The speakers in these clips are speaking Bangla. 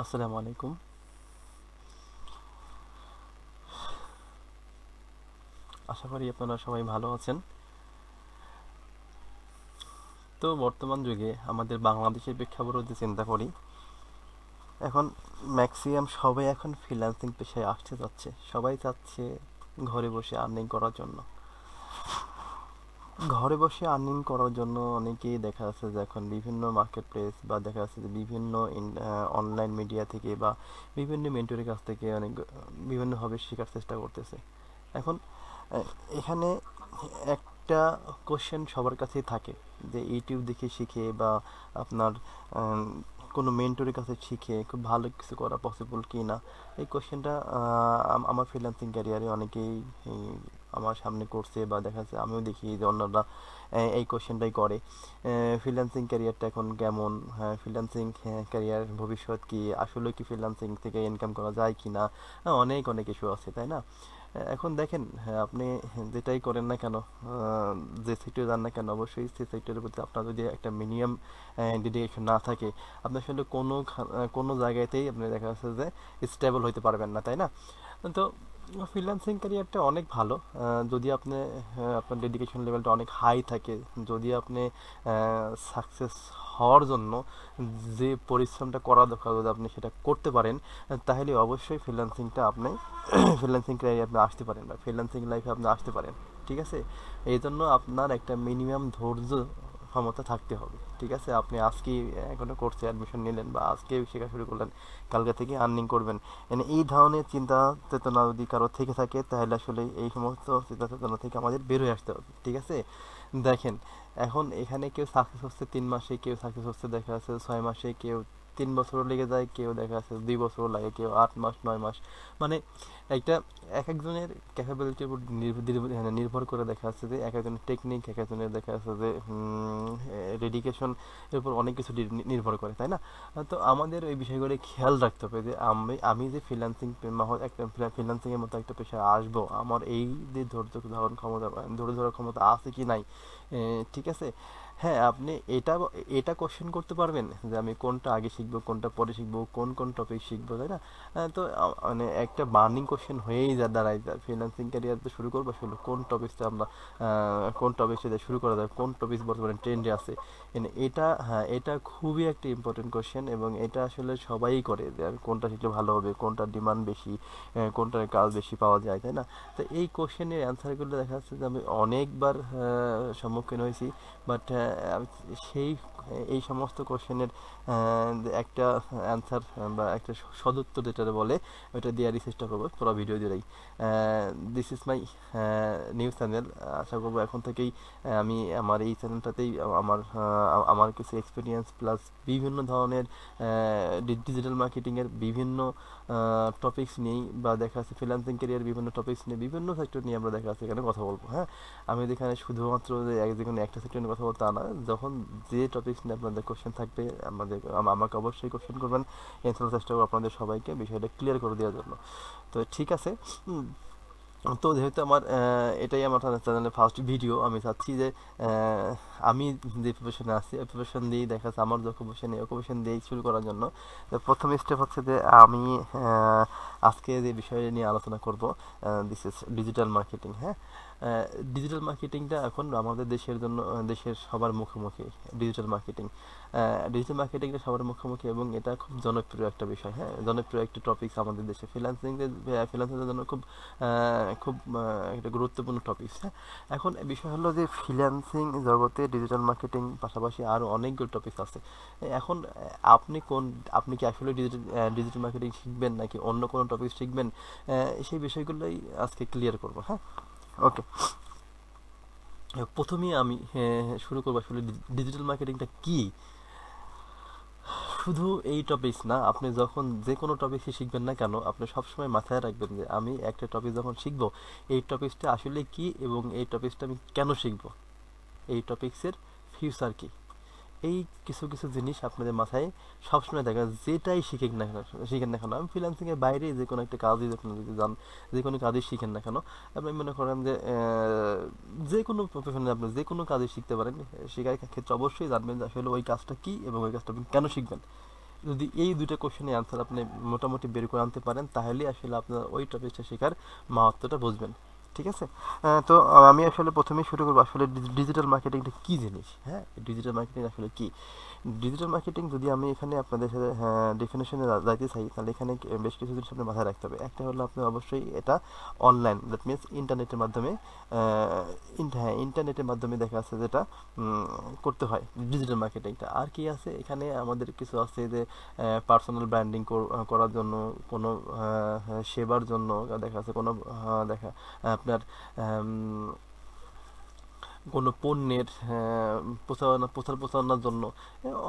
আসসালামু আলাইকুম। আশা করি আপনারা সবাই ভালো আছেন। তো বর্তমান যুগে আমাদের বাংলাদেশের প্রেক্ষাপট যদি চিন্তা করি, এখন ম্যাক্সিমাম সবাই এখন ফ্রিল্যান্সিং পেশায় আসতে যাচ্ছে। সবাই চাচ্ছে ঘরে বসে আর্নিং করার জন্য। ঘরে বসে আর্নিং করার জন্য অনেকেই দেখা যাচ্ছে যে এখন বিভিন্ন মার্কেট প্লেস বা দেখা যাচ্ছে যে বিভিন্ন অনলাইন মিডিয়া থেকে বা বিভিন্ন মেন্টরের কাছ থেকে অনেক বিভিন্নভাবে শেখার চেষ্টা করতেছে। এখন এখানে একটা কোশ্চেন সবার কাছেই থাকে যে ইউটিউব দেখে শিখে বা আপনার উম, কোনো মেন্টরের কাছে শিখে খুব ভালো কিছু করা পসিবল কি না। এই কোশ্চেনটা আমার ফ্রিল্যান্সিং ক্যারিয়ারে অনেকেই এই, আমার সামনে করছে বা দেখা যাচ্ছে আমিও দেখি যে অন্যরা এই কোশ্চেনটাই করে। ফ্রিল্যান্সিং ক্যারিয়ারটা এখন কেমন, হ্যাঁ ফ্রিল্যান্সিং ক্যারিয়ার ভবিষ্যৎ কি, আসলে কি ফ্রিল্যান্সিং থেকে ইনকাম করা যায় কি না। অনেক অনেক ইস্যু আছে, তাই না? এখন দেখেন, হ্যাঁ, আপনি যেটাই করেন না কেন, যে সেক্টরে যান না কেন, অবশ্যই সেই সেক্টরের প্রতি আপনার যদি একটা মিনিমাম ডেডিকেশন না থাকে, আপনি আসলে কোনো জায়গাতেই আপনি দেখা যাচ্ছে যে স্টেবল হইতে পারবেন না, তাই না? তো ফ্রিল্যান্সিং ক্যারিয়ারটা অনেক ভালো, যদি আপনি আপনার ডেডিকেশন লেভেলটা অনেক হাই থাকে, যদি আপনি সাকসেস হওয়ার জন্য যে পরিশ্রমটা করা দরকার যদি আপনি সেটা করতে পারেন, তাহলে অবশ্যই ফ্রিল্যান্সিংটা আপনি ফ্রিল্যান্সিং ক্যারিয়ারে আপনি আসতে পারেন বা ফ্রিল্যান্সিং লাইফে আপনি আসতে পারেন। ঠিক আছে? এই জন্য আপনার একটা মিনিমাম ধৈর্য ক্ষমতা থাকতে হবে। ঠিক আছে? আপনি আজকেই কোনো কোর্সে অ্যাডমিশন নিলেন বা আজকে শেখা শুরু করলেন, কালকে থেকে আর্নিং করবেন, মানে এই ধরনের চিন্তা চেতনা যদি কারো থেকে থাকে, তাহলে আসলে এই সমস্ত চিন্তা চেতনা থেকে আমাদের বের হয়ে আসতে হবে। ঠিক আছে? দেখেন, এখন এখানে কেউ সাকসেস হচ্ছে 3 মাসে, কেউ সাকসেস হচ্ছে দেখা যাচ্ছে 6 মাসে, কেউ 3 বছরও লেগে যায়, কেউ দেখা যাচ্ছে 2 বছরও লাগে, কেউ 8 মাস 9 মাস। মানে একটা এক একজনের ক্যাপাবিলিটির উপর নির্ভর করে দেখা যাচ্ছে যে এক একজনের টেকনিক, এক একজনের দেখা যাচ্ছে যে ডেডিকেশন এর উপর অনেক কিছু নির্ভর করে, তাই না? তো আমাদের এই বিষয়গুলো খেয়াল রাখতে হবে যে আমি আমি যে একটা ফ্রিল্যান্সিং এর মতো একটা পেশায় আসবো, আমার এই যে ধৈর্য ধরার ক্ষমতা আছে কি নাই। ঠিক আছে? হ্যাঁ, আপনি এটা এটা কোশ্চেন করতে পারবেন যে আমি কোনটা আগে শিখবো, কোনটা পরে শিখবো, কোন কোন টপিক শিখবো, তাই না? তো মানে একটা বার্নিং কোশ্চেন হয়েই দাঁড়ায় যায় ফ্রিল্যান্সিং ক্যারিয়ার তো শুরু করবো আসলে কোন টপিকটা দিয়ে শুরু করা যায়, কোন টপিক বর্তমানে ট্রেন্ডে আছে। এটা, হ্যাঁ, এটা খুবই একটা ইম্পর্টেন্ট কোশ্চেন এবং এটা আসলে সবাই করে যে আমি কোনটা শিখলে ভালো হবে, কোনটার ডিমান্ড বেশি, কোনটার কাজ বেশি পাওয়া যায়, তাই না? তো এই কোশ্চেনের অ্যান্সারগুলো দেখা যাচ্ছে যে আমি অনেকবার সম্মুখীন হয়েছি। বাট সেই এই সমস্ত কোশ্চেনের একটা অ্যান্সার বা একটা সদুত্তর যেটা বলে, ওইটা দেওয়ারই চেষ্টা করবো পুরো ভিডিও জুড়েই। This is my news channel. আশা করবো এখন থেকেই আমি আমার এই চ্যানেলটাতেই আমার কিছু এক্সপিরিয়েন্স প্লাস বিভিন্ন ধরনের ডিজিটাল মার্কেটিংয়ের বিভিন্ন টপিকস নিয়েই বা দেখা যাচ্ছে ফ্রিল্যান্সিং ক্যারিয়ার বিভিন্ন টপিকস নিয়ে বিভিন্ন সেক্টর নিয়ে আমরা দেখা যাচ্ছে এখানে কথা বলবো। হ্যাঁ, আমি এখানে শুধুমাত্র যে যে কোনো একটা সেক্টর নিয়ে কথা বলতে তা না, যখন যে টপিকস নিয়ে আপনাদের কোশ্চেন থাকবে আমাকে অবশ্যই কোশ্চেন করবেন। এনসার চেষ্টা করবো আপনাদের সবাইকে বিষয়টা ক্লিয়ার করে দেওয়ার জন্য। তো ঠিক আছে। উম, তো যেহেতু এটাই আমার চ্যানেলের ফার্স্ট ভিডিও, আমি চাচ্ছি যে আহ, আমি যে প্রফেশনে আছি ওই প্রফেশন দিয়েই দেখা যাচ্ছে আমার যে অকুপেশন এই অকুপেশন দিয়েই শুরু করার জন্য। তো প্রথম স্টেপ হচ্ছে যে আমি আজকে যে বিষয় নিয়ে আলোচনা করব, দিস ইজ ডিজিটাল মার্কেটিং। হ্যাঁ, ডিজিটাল মার্কেটিংটা এখন আমাদের দেশের জন্য, দেশের সবার মুখোমুখি। ডিজিটাল মার্কেটিং ডিজিটাল মার্কেটিংটা সবার মুখোমুখি এবং এটা খুব জনপ্রিয় একটা বিষয়। হ্যাঁ, জনপ্রিয় একটা টপিক আমাদের দেশে ফ্রিল্যান্সিংয়ের জন্য খুব খুব একটা গুরুত্বপূর্ণ টপিক। হ্যাঁ, এখন বিষয় হলো যে ফ্রিল্যান্সিং জগতে ডিজিটাল মার্কেটিং পাশাপাশি আরও অনেকগুলো টপিক আছে। এখন আপনি কি আসলে ডিজিটাল মার্কেটিং শিখবেন নাকি অন্য কোনো টপিক শিখবেন, সেই বিষয়গুলোই আজকে ক্লিয়ার করব। হ্যাঁ, ওকে। প্রথমেই আমি শুরু করবো আসলে ডিজিটাল মার্কেটিংটা কি। শুধু এই টপিকস না, আপনি যখন যে কোনো টপিকই শিখবেন না কেন, আপনি সবসময় মাথায় রাখবেন যে আমি একটা টপিক যখন শিখবো, এই টপিকসটা আসলে কি এবং এই টপিকসটা আমি কেন শিখবো, এই টপিকসের ফিউচার কি। এই কিছু কিছু জিনিস আপনাদের মাথায় সবসময় দেখা, যেটাই শিখেন না কেন, আমি ফ্রিল্যান্সিংয়ের বাইরে যে কোনো একটা কাজই যখন যদি যান, যে কোনো কাজই শিখেন না কেন, আপনি মনে করেন যে যে কোনো প্রফেশনে আপনি যে কোনো কাজই শিখতে পারেন, শেখার ক্ষেত্রে অবশ্যই জানবেন যে আসলে ওই কাজটা কী এবং ওই কাজটা আপনি কেন শিখবেন। যদি এই দুইটা কোশ্চেনের অ্যান্সার আপনি মোটামুটি বের করে আনতে পারেন, তাহলে আসলে আপনার ওই টপিকটা শেখার মাহাত্ম্যটা বুঝবেন। ঠিক আছে। তো আমি আসলে প্রথমেই শুরু করবো আসলে ডিজিটাল মার্কেটিংটা কী জিনিস। হ্যাঁ, ডিজিটাল মার্কেটিং আসলে কী। ডিজিটাল মার্কেটিং যদি আমি এখানে আপনাদের সাথে ডেফিনেশনে যাইতে চাই, তাহলে এখানে বেশ কিছু জিনিস আপনার মাথায় রাখতে হবে। একটা হলো আপনার অবশ্যই এটা অনলাইন, দ্যাট মিনস ইন্টারনেটের মাধ্যমে ইন্টারনেটের মাধ্যমে দেখা যাচ্ছে যেটা করতে হয় ডিজিটাল মার্কেটিংটা। আর কি আছে এখানে আমাদের কিছু আছে যে পার্সোনাল ব্র্যান্ডিং করার জন্য, কোনো সেবার জন্য দেখা যাচ্ছে, কোনো দেখা আপনার কোনো পণ্যের প্রচারণার জন্য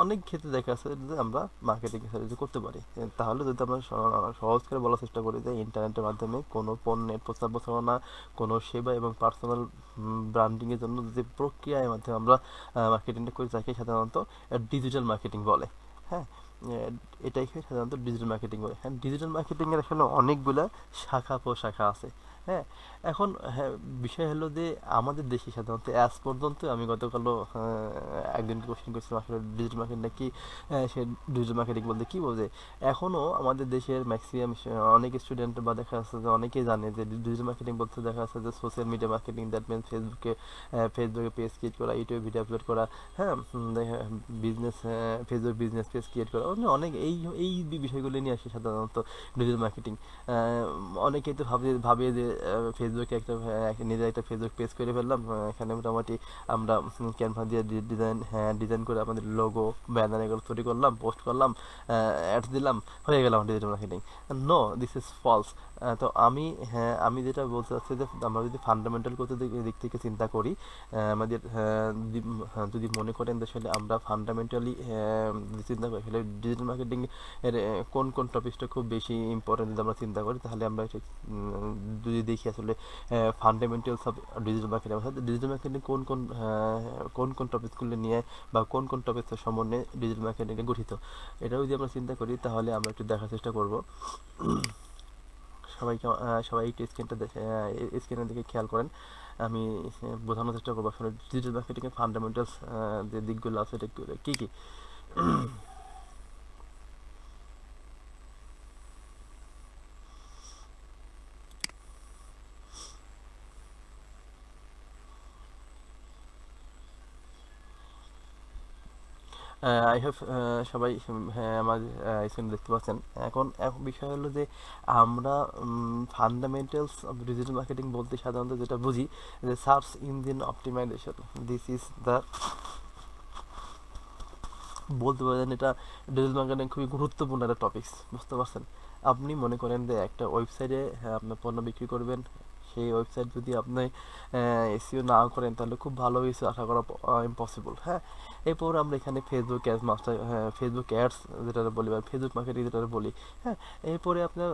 অনেক ক্ষেত্রে দেখা যাচ্ছে যে আমরা মার্কেটিং করতে পারি। তাহলে যদি আমরা সহজ করে বলার চেষ্টা করি যে ইন্টারনেটের মাধ্যমে কোনো পণ্যের প্রচারণা, কোনো সেবা এবং পার্সোনাল ব্র্যান্ডিংয়ের জন্য যে প্রক্রিয়ার মাধ্যমে আমরা মার্কেটিংটা করি, তাকে সাধারণত ডিজিটাল মার্কেটিং বলে। হ্যাঁ, এটাই সাধারণত ডিজিটাল মার্কেটিং বলে। হ্যাঁ, ডিজিটাল মার্কেটিংয়ের আসলে অনেকগুলা শাখা প্রশাখা আছে। হ্যাঁ, এখন হ্যাঁ, বিষয় হলো যে আমাদের দেশে সাধারণত আজ পর্যন্ত, আমি গতকালও একজনকে কোশ্চেন করছিলাম আসলে ডিজিটাল মার্কেটিংটা কি, সে ডিজিটাল মার্কেটিং বলতে কী বোঝে। এখনও আমাদের দেশের ম্যাক্সিমাম অনেক স্টুডেন্ট বা দেখা যাচ্ছে যে অনেকেই জানে যে ডিজিটাল মার্কেটিং বলতে দেখা যাচ্ছে যে social media marketing, that means ফেসবুকে পেজ ক্রিয়েট করা, ইউটিউবে ভিডিও আপলোড করা। হ্যাঁ, business, Facebook business page create করা, অনেক এই এই বিষয়গুলো নিয়ে আসে সাধারণত ডিজিটাল মার্কেটিং। অনেকেই তো ভাবে যে ফেসবুকে নিজের একটা ফেসবুক পেজ করে ফেললাম, এখানে মোটামুটি আমরা ক্যানভা দিয়ে ডিজাইন করে আমাদের লোগো, ব্যানার এগুলো তৈরি করলাম, পোস্ট করলাম, অ্যাডস দিলাম, হয়ে গেলাম digital marketing. No, this is false. তো আমি যেটা বলতে চাচ্ছি যে আমরা যদি ফান্ডামেন্টাল করতে দিক থেকে চিন্তা করি, আমাদের যদি মনে করেন যে আসলে আমরা ফান্ডামেন্টালি চিন্তা করি আসলে ডিজিটাল মার্কেটিং এর কোন কোন টপিকসটা খুব বেশি ইম্পর্টেন্ট, যদি আমরা চিন্তা করি, তাহলে আমরা যদি দেখি আসলে ফান্ডামেন্টালস অফ ডিজিটাল মার্কেটিং, অর্থাৎ ডিজিটাল মার্কেটিং কোন কোন টপিকসগুলো নিয়ে বা কোন কোন টপিকসের সমন্বয়ে ডিজিটাল মার্কেটিংয়ে গঠিত, এটা যদি আমরা চিন্তা করি, তাহলে আমরা একটু দেখার চেষ্টা করব। সবাই একটু স্ক্রিনের দিকে খেয়াল করেন। আমি বোঝানোর চেষ্টা করবো আসলে ডিজিটাল মার্কেটিংয়ের ফান্ডামেন্টালস যে দিকগুলো আছে এটা কী কী। আই হোপ সবাই আমার স্ক্রিন দেখতে পাচ্ছেন। এখন বিষয় হলো যে আমরা ফান্ডামেন্টালস অফ ডিজিটাল মার্কেটিং বলতে সাধারণত যেটা বুঝি যে search engine optimisation, this is the, বলতে পারেন এটা ডিজিটাল মার্কেটিং খুবই গুরুত্বপূর্ণ একটা টপিকস, বুঝতে পারছেন। আপনি মনে করেন যে একটা ওয়েবসাইটে আপনার পণ্য বিক্রি করবেন, সেই ওয়েবসাইট যদি আপনি এসইও না করেন, তাহলে খুব ভালো কিছু আশা করা ইম্পসিবল। হ্যাঁ, এরপর আমরা এখানে Facebook ads master, Facebook ads যেটা বলি বা ফেসবুক মার্কেটিং যেটা বলি। হ্যাঁ, এরপরে আপনার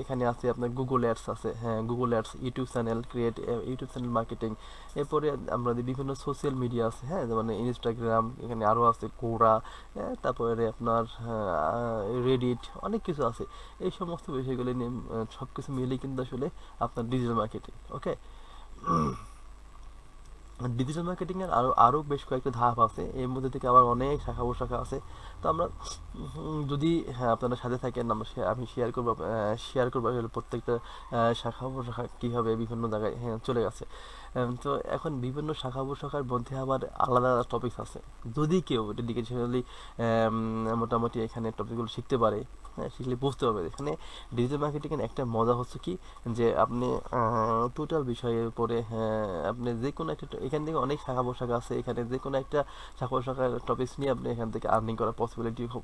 এখানে আছে আপনার গুগল অ্যাডস আছে। হ্যাঁ, Google ads, YouTube channel create, YouTube channel marketing. এরপরে আমরা বিভিন্ন সোশ্যাল মিডিয়া আছে, হ্যাঁ, যেমন ইনস্টাগ্রাম, এখানে আরও আছে কোরা, তারপরে আপনার রেডিট, অনেক কিছু আছে। এই সমস্ত বিষয়গুলো নিয়ে সব কিছু মিলেই কিন্তু আসলে আপনার ডিজিটাল মার্কেটিং। ওকে, ডিজিটাল মার্কেটিংয়ের আরও বেশ কয়েকটা ধাপ আছে, এর মধ্যে থেকে আবার অনেক শাখা প্রশাখা আছে। তো আমরা যদি আপনারা সাথে থাকেন, আমি শেয়ার করবো আসলে প্রত্যেকটা শাখা প্রশাখা কীভাবে বিভিন্ন জায়গায় চলে গেছে। তো এখন বিভিন্ন শাখা প্রশাখার মধ্যে আবার আলাদা আলাদা টপিকস আছে। যদি কেউ ডেডিকেশনালি মোটামুটি এখানে টপিকগুলো শিখতে পারে, হ্যাঁ, শিখলে বুঝতে পারবে। এখানে ডিজিটাল মার্কেটিংয়ের একটা মজা হচ্ছে কি, যে আপনি টোটাল বিষয়ের উপরে আপনি যে কোনো একটা, এখান থেকে অনেক শাখা প্রশাখা আছে, এখানে যে কোনো একটা শাখা প্রশাখার টপিকস নিয়ে আপনি এখান থেকে আর্নিং করার পসিবিলিটি খুব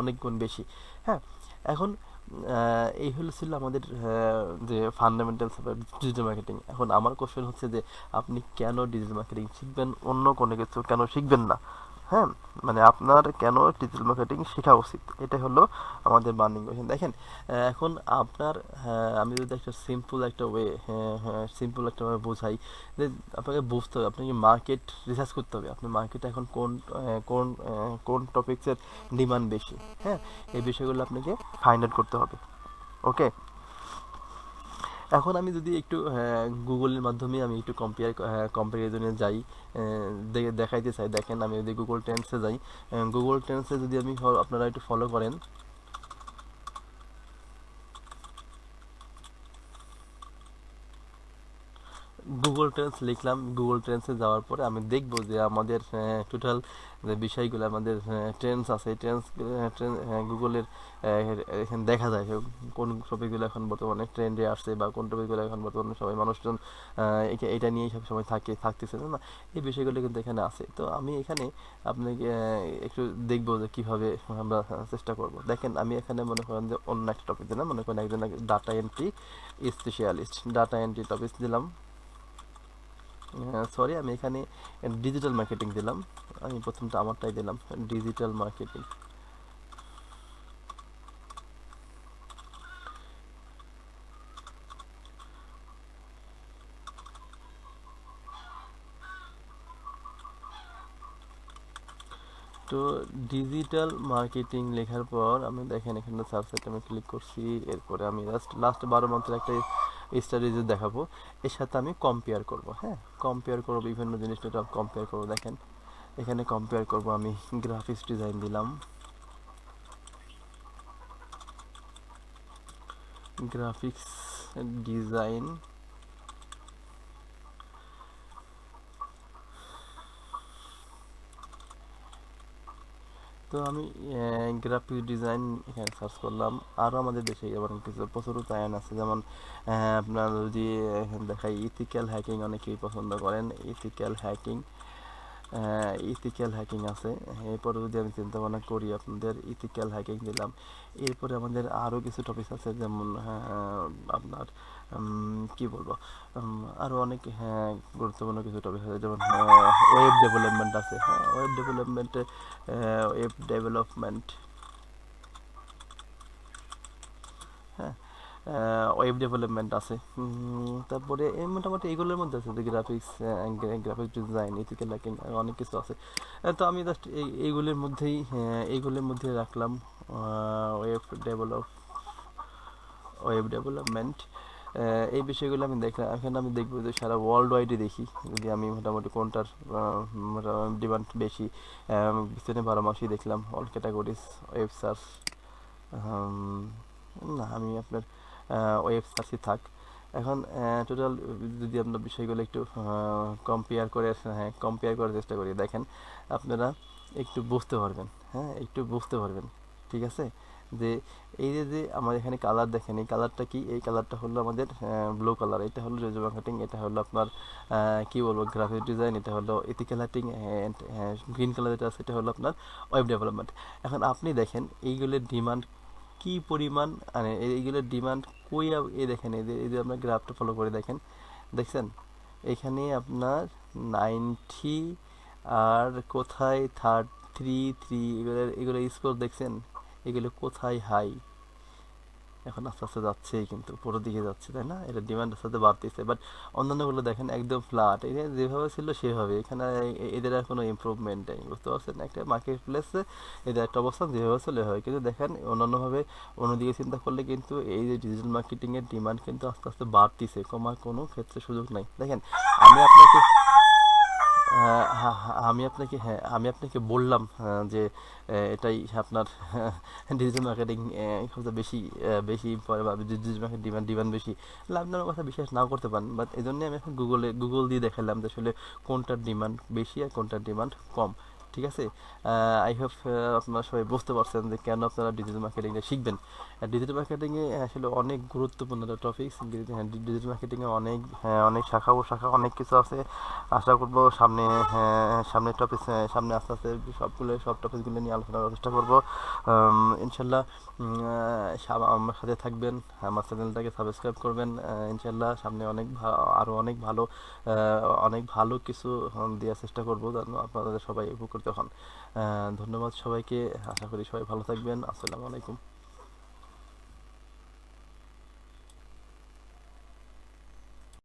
অনেক গুণ বেশি। হ্যাঁ, এখন এই ছিল আমাদের যে ফান্ডামেন্টালস অফ ডিজিটাল মার্কেটিং। এখন আমার কোশ্চেন হচ্ছে যে আপনি কেন ডিজিটাল মার্কেটিং শিখবেন, অন্য কোনো কিছু কেন শিখবেন না? হ্যাঁ, মানে আপনার কেন ডিজিটাল মার্কেটিং শেখা উচিত, এটা হলো আমাদের বার্নিং কোয়েশ্চেন। দেখেন, এখন আপনার, আমি যদি একটা সিম্পল একটা বোঝাই, যে আপনাকে বুঝতে হবে, আপনাকে মার্কেট রিসার্চ করতে হবে, আপনি মার্কেটে এখন কোন কোন টপিক্সের ডিমান্ড বেশি। হ্যাঁ, এই বিষয়গুলো আপনাকে ফাইন্ড আউট করতে হবে। ওকে, এখন আমি যদি একটু গুগলের মাধ্যমে আমি একটু কম্পারিজনে যাই, দেখাইতে চাই। দেখেন আমি যদি গুগল ট্রেন্ডসে যাই, গুগল ট্রেন্ডসে যদি আমি আপনারা একটু ফলো করেন, গুগল ট্রেন্ডস লিখলাম। গুগল ট্রেন্ডসে যাওয়ার পরে আমি দেখব যে আমাদের টোটাল যে বিষয়গুলো আমাদের ট্রেন্ডস আছে, ট্রেন্ডস গুগলের এখানে দেখা যায় যে কোন টপিকগুলো এখন বর্তমানে ট্রেন্ডে আসছে, বা কোন টপিকগুলো এখন বর্তমানে সবাই মানুষজন এটা নিয়েই সব সময় থাকতেছে না। এই বিষয়গুলো কিন্তু এখানে আছে। তো আমি এখানে আপনাকে একটু দেখবো যে কীভাবে আমরা চেষ্টা করব। দেখেন আমি এখানে মনে করেন যে অন্য একটা টপিক দিলাম, মনে করেন একজন data entry specialist, data entry topic দিলাম। সরি, আমি এখানে ডিজিটাল মার্কেটিং দিলাম। আমি প্রথমটা আমারটাই দিলাম, ডিজিটাল মার্কেটিং। তো ডিজিটাল মার্কেটিং লেখার পর আমি দেখেন এখানে সাবসেট আমি ক্লিক করছি। এরপরে আমি লাস্ট 12 মান্থের একটা স্টাডিজ দেখাবো। এর সাথে আমি কম্পেয়ার করব। হ্যাঁ, কম্পেয়ার করব, বিভিন্ন জিনিসটা কম্পেয়ার করব। দেখেন এখানে কম্পেয়ার করব, আমি গ্রাফিক্স ডিজাইন দিলাম, গ্রাফিক্স ডিজাইন। তো আমি গ্রাফিক ডিজাইন এখানে সার্চ করলাম। আরও আমাদের দেশে যেমন কিছু প্রচুর ক্লায়েন্ট আছে, যেমন আপনার যদি এখানে দেখাই ইথিক্যাল হ্যাকিং, অনেকেই পছন্দ করেন ইথিক্যাল হ্যাকিং। ইথিক্যাল হ্যাকিং আছে। এরপরে যদি আমি চিন্তা ভাবনা করি, আপনাদের ইথিক্যাল হ্যাকিং দিলাম। এরপরে আমাদের আরও কিছু টপিক আছে, যেমন আপনার কি বলবো, আরও অনেক গুরুত্বপূর্ণ কিছু টপিক আছে, যেমন ওয়েব ডেভেলপমেন্ট আছে। হ্যাঁ, ওয়েব ডেভেলপমেন্ট, হ্যাঁ, ওয়েব ডেভেলপমেন্ট আছে। তারপরে এই মোটামুটি এগুলোর মধ্যে আছে যে গ্রাফিক্স ডিজাইন, ইথিক্যাল হ্যাকিং, অনেক কিছু আছে। তো আমি জাস্ট এইগুলোর মধ্যেই রাখলাম ওয়েব ডেভেলপ ওয়েব ডেভেলপমেন্ট। এই বিষয়গুলো আমি দেখলাম। এখানে আমি দেখবো যে সারা ওয়ার্ল্ড ওয়াইডে দেখি, যদি আমি মোটামুটি কোনটার ডিমান্ড বেশি। পিছনে 12 মাসই দেখলাম অল ক্যাটাগরিজ ওয়েব সার্চ। না, আমি আপনার ওয়েব সার্চই থাক। এখন টোটাল যদি আমরা বিষয়গুলো একটু কম্পেয়ার করার চেষ্টা করি, দেখেন আপনারা একটু বুঝতে পারবেন। হ্যাঁ, একটু বুঝতে পারবেন, ঠিক আছে? যে এই যে আমার এখানে কালার দেখেন, এই কালারটা কি? এই কালারটা হলো আমাদের ব্লু কালার। এটা হলো রেজো মার্কেটিং, এটা হলো আপনার কি বলবো, গ্রাফিক ডিজাইন, এটা হলো ইথিক্যাল হ্যাকিং, গ্রিন কালার যেটা আছে এটা হলো আপনার ওয়েব ডেভেলপমেন্ট। এখন আপনি দেখেন এইগুলোর ডিমান্ড কি পরিমাণ, মানে এইগুলোর ডিমান্ড কই। এই দেখেন, এই যে আপনার গ্রাফটা ফলো করে দেখেন, দেখছেন এখানে আপনার 90, আর কোথায় 33, এগুলো স্কোর দেখছেন, এগুলো কোথায় হাই। এখন আস্তে আস্তে যাচ্ছেই, কিন্তু উপরের দিকে যাচ্ছে, তাই না? এটা ডিমান্ড আস্তে আস্তে বাড়তেছে। বাট অন্যান্যগুলো দেখেন একদম ফ্ল্যাট, এটা যেভাবে ছিল সেভাবে। এখানে এদের আর কোনো ইম্প্রুভমেন্ট নেই, বুঝতে পারছেন? একটা মার্কেট প্লেসে এদের একটা অবস্থান যেভাবে ছিল হয়, কিন্তু দেখেন অন্যান্যভাবে অন্যদিকে চিন্তা করলে কিন্তু এই যে ডিজিটাল মার্কেটিংয়ের ডিমান্ড কিন্তু আস্তে আস্তে বাড়তিছে, কমার কোনো ক্ষেত্রে সুযোগ নাই। দেখেন আমি আপনাকে আমি আপনাকে বললাম যে এটাই আপনার ডিজিটাল মার্কেটিং সবচেয়ে বেশি পরে, বা ডিজিটাল মার্কেট ডিমান্ড বেশি। আপনার কথা বিশ্বাস নাও করতে পারেন, বাট এই জন্যই আমি এখন গুগল দিয়ে দেখালাম যে আসলে কোনটার ডিমান্ড বেশি আর কোনটার ডিমান্ড কম। ঠিক আছে? আই হোপ আপনারা সবাই বুঝতে পারছেন যে কেন আপনারা ডিজিটাল মার্কেটিংটা শিখবেন। ডিজিটাল মার্কেটিংয়ে আসলে অনেক গুরুত্বপূর্ণ একটা টপিক। ডিজিটাল মার্কেটিংয়ে অনেক শাখা ও শাখা অনেক কিছু আছে। আশা করবো সামনে আস্তে আস্তে সব টপিকগুলো নিয়ে আলোচনা করার চেষ্টা করবো, ইনশাল্লাহ। আমার সাথে থাকবেন, আমার চ্যানেলটাকে সাবস্ক্রাইব করবেন। ইনশাল্লাহ সামনে আরও অনেক ভালো কিছু দেওয়ার চেষ্টা করবো, যেন আপনাদের সবাই উপকৃত হন। ধন্যবাদ সবাইকে। আশা করি সবাই ভালো থাকবেন। আসসালামু আলাইকুম।